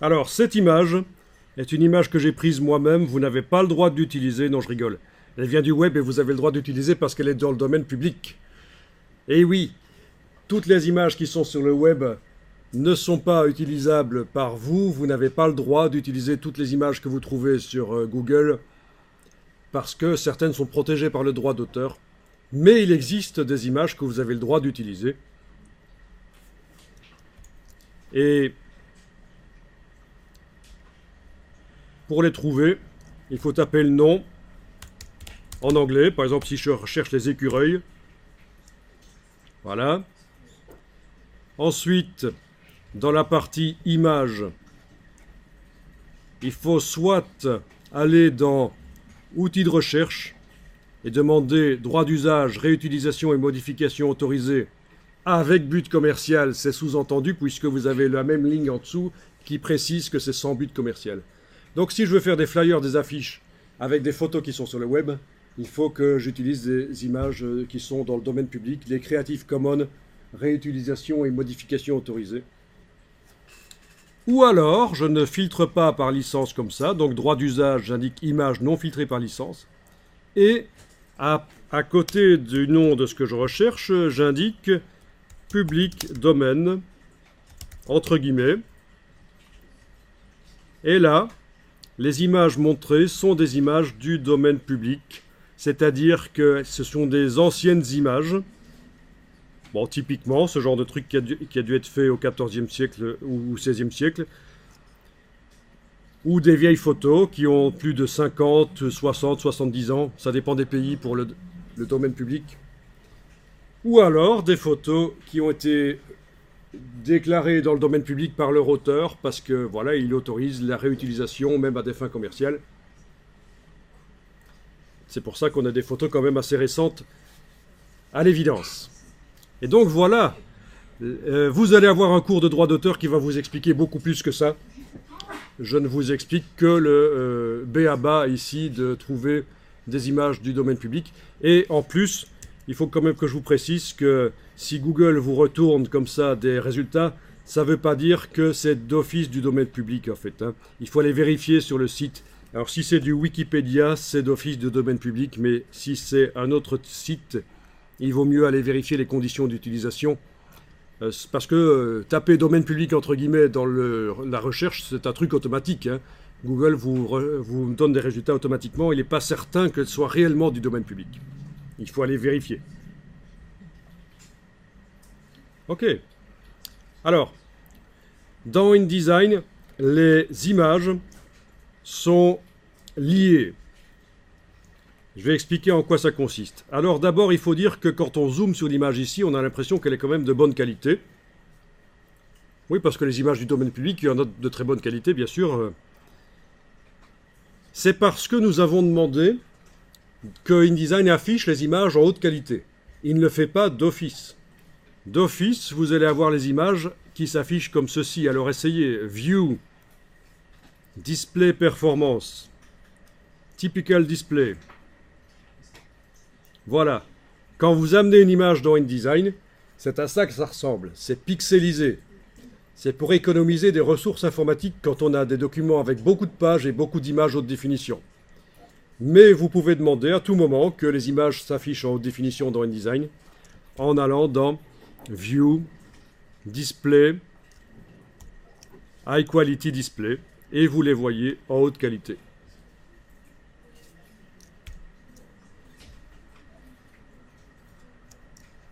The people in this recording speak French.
Alors, cette image est une image que j'ai prise moi-même. Vous n'avez pas le droit de l'utiliser. Non, je rigole. Elle vient du web et vous avez le droit d'utiliser parce qu'elle est dans le domaine public. Et oui, toutes les images qui sont sur le web ne sont pas utilisables par vous. Vous n'avez pas le droit d'utiliser toutes les images que vous trouvez sur Google parce que certaines sont protégées par le droit d'auteur. Mais il existe des images que vous avez le droit d'utiliser. Et pour les trouver, il faut taper le nom en anglais. Par exemple, si je recherche les écureuils. Voilà. Ensuite, dans la partie images, il faut soit aller dans outils de recherche et demander droit d'usage, réutilisation et modification autorisée avec but commercial. C'est sous-entendu puisque vous avez la même ligne en dessous qui précise que c'est sans but commercial. Donc si je veux faire des flyers, des affiches avec des photos qui sont sur le web, il faut que j'utilise des images qui sont dans le domaine public, les Creative Commons, réutilisation et modification autorisée. Ou alors, je ne filtre pas par licence comme ça, donc droit d'usage, j'indique image non filtrée par licence. Et à côté du nom de ce que je recherche, j'indique public domaine, entre guillemets. Et là, les images montrées sont des images du domaine public, c'est-à-dire que ce sont des anciennes images. Bon, typiquement, ce genre de truc qui a dû être fait au XIVe siècle ou au XVIe siècle, ou des vieilles photos qui ont plus de 50, 60, 70 ans, ça dépend des pays pour le domaine public. Ou alors des photos qui ont été déclarées dans le domaine public par leur auteur, parce que voilà, il autorise la réutilisation même à des fins commerciales. C'est pour ça qu'on a des photos quand même assez récentes, à l'évidence. Et donc voilà, vous allez avoir un cours de droit d'auteur qui va vous expliquer beaucoup plus que ça. Je ne vous explique que le b.a.-ba ici de trouver des images du domaine public. Et en plus, il faut quand même que je vous précise que si Google vous retourne comme ça des résultats, ça ne veut pas dire que c'est d'office du domaine public en fait. Il faut aller vérifier sur le site. Alors si c'est du Wikipédia, c'est d'office du domaine public, mais si c'est un autre site, il vaut mieux aller vérifier les conditions d'utilisation. Parce que taper domaine public entre guillemets dans la recherche, c'est un truc automatique. Google vous donne des résultats automatiquement. Il n'est pas certain que ce soit réellement du domaine public. Il faut aller vérifier. Ok. Alors, dans InDesign, les images sont liées. Je vais expliquer en quoi ça consiste. Alors d'abord, il faut dire que quand on zoome sur l'image ici, on a l'impression qu'elle est quand même de bonne qualité. Oui, parce que les images du domaine public, il y en a de très bonne qualité, bien sûr. C'est parce que nous avons demandé que InDesign affiche les images en haute qualité. Il ne le fait pas d'office. D'office, vous allez avoir les images qui s'affichent comme ceci. Alors essayez. View, Display Performance, Typical Display. Voilà. Quand vous amenez une image dans InDesign, c'est à ça que ça ressemble. C'est pixelisé. C'est pour économiser des ressources informatiques quand on a des documents avec beaucoup de pages et beaucoup d'images haute définition. Mais vous pouvez demander à tout moment que les images s'affichent en haute définition dans InDesign en allant dans View, Display, High Quality Display et vous les voyez en haute qualité.